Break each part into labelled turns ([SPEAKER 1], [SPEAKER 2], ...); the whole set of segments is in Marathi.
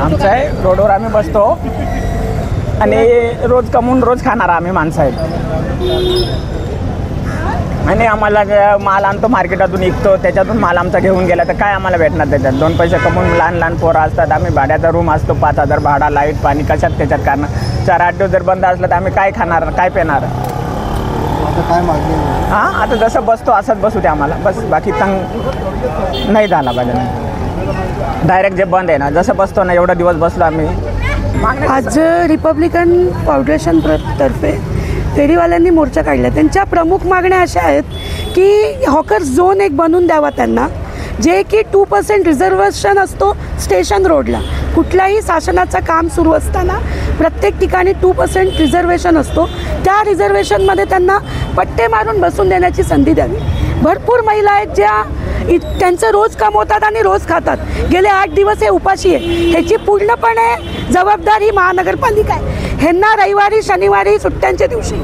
[SPEAKER 1] आमचं आहे, रोडवर आम्ही बसतो आणि रोज कमवून रोज खाणारा आम्ही माणसं आहेत. आणि आम्हाला माल आणतो मार्केटातून विकतो, त्याच्यातून माल आमचा घेऊन गेला तर काय आम्हाला भेटणार त्याच्यात? 2 पैसे कमवून लहान लहान पोरं असतात, आम्ही भाड्याचा रूम असतो, 5,000 भाडा, लाईट पाणी कशात त्याच्यात काढणं. 4-8 दिवस जर बंद असलं तर आम्ही काय खाणार, काय पेणार?
[SPEAKER 2] काय मागणी?
[SPEAKER 1] हां, आता जसं बसतो असंच बसू ते आम्हाला बस, बाकी तंग नाही झाला पाहिजे. डायरेक्ट जे बंद आहे ना, जसं बसतो ना एवढा दिवस बसलो आम्ही.
[SPEAKER 3] आज रिपब्लिकन फाउंडेशन तर्फे फेरीवाल्यांनी मोर्चा काढला. त्यांच्या प्रमुख मागण्या अशा आहेत की हॉकर्स झोन एक बनवून द्यावा त्यांना, जे की 2% रिझर्वेशन असतो स्टेशन रोडला. कुठल्याही शासनाचं काम सुरू असताना प्रत्येक ठिकाणी 2% रिझर्वेशन असतो. त्या रिझर्वेशनमध्ये त्यांना पट्टे मारून बसून देण्याची संधी द्यावी. भरपूर महिला आहेत ज्या त्यांचं रोज कमवतात आणि रोज खातात. गेले 8 दिवस हे उपाशी आहे. ह्याची पूर्णपणे जबाबदारी महानगरपालिका आहे. ह्यांना रविवारी शनिवारी सुट्ट्यांच्या दिवशी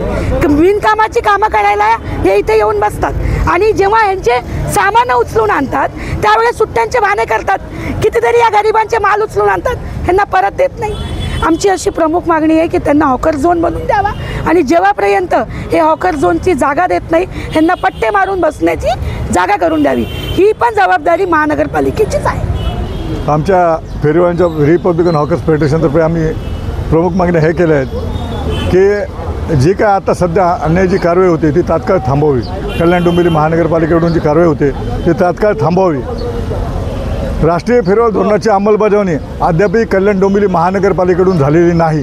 [SPEAKER 3] बिनकामाची कामं करायला हे इथे येऊन बसतात आणि जेव्हा ह्यांचे सामानं उचलून आणतात त्यावेळेस सुट्ट्यांचे बहाणे करतात. कितीतरी या गरिबांचे माल उचलून आणतात, ह्यांना परत देत नाही. आमची अशी प्रमुख मागणी आहे की त्यांना हॉकर झोन बनवून द्यावा आणि जेव्हापर्यंत हे हॉकर झोनची जागा देत नाही ह्यांना पट्टे मारून बसण्याची जागा करून द्यावी. ही पण जबाबदारी महानगरपालिकेचीच आहे.
[SPEAKER 4] आमच्या फेरीवाल्यांच्या रिपब्लिकन हॉकर्स फेडरेशनतर्फे आम्ही प्रमुख मागण्या हे केल्या आहेत की जी काय आता सध्या अन्यायाची कारवाई होते ती तात्काळ थांबवावी. कल्याण डोंबिवली महानगरपालिकेकडून जी कारवाई होते ती तात्काळ थांबवावी. राष्ट्रीय फेरीवाल धोरणाची अंमलबजावणी अद्यापही कल्याण डोंबिवली महानगरपालिकेकडून झालेली नाही.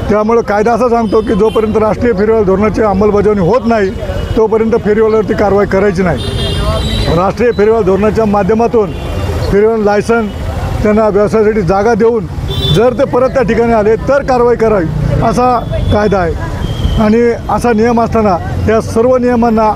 [SPEAKER 4] त्यामुळे कायदा असा सांगतो की जोपर्यंत राष्ट्रीय फेरीवाल धोरणाची अंमलबजावणी होत नाही तोपर्यंत फेरीवाल्यावरती कारवाई करायची नाही. राष्ट्रीय फेरीवाल धोरणाच्या माध्यमातून फेरीवाल लायसन त्यांना व्यवसायासाठी जागा देऊन जर ते परत त्या ठिकाणी आले तर कारवाई करावी असा कायदा आहे. आणि असा नियम असताना या सर्व नियमांना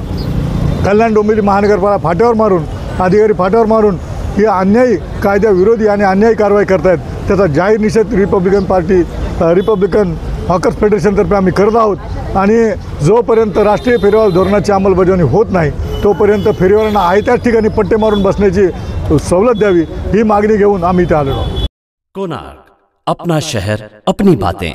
[SPEAKER 4] कल्याण डोंबिवली महानगरपालिका फाट्यावर मारून, अधिकारी फाट्यावर मारून ही अन्यायी कायद्याविरोधी आणि अन्यायी कारवाई करतायत. त्याचा जाहीर निषेध रिपब्लिकन हॉकर्स फेडरेशनतर्फे आम्ही करत आहोत. आणि जोपर्यंत राष्ट्रीय फेरीवाल धोरणाची अंमलबजावणी होत नाही तोपर्यंत फेरीवाल्यांना आहे त्याच ठिकाणी पट्टे मारून बसण्याची सवलत द्यावी ही मागणी घेऊन आम्ही इथे आलेलो आहोत.
[SPEAKER 5] कोणार्क, अपना शहर अपनी बातें.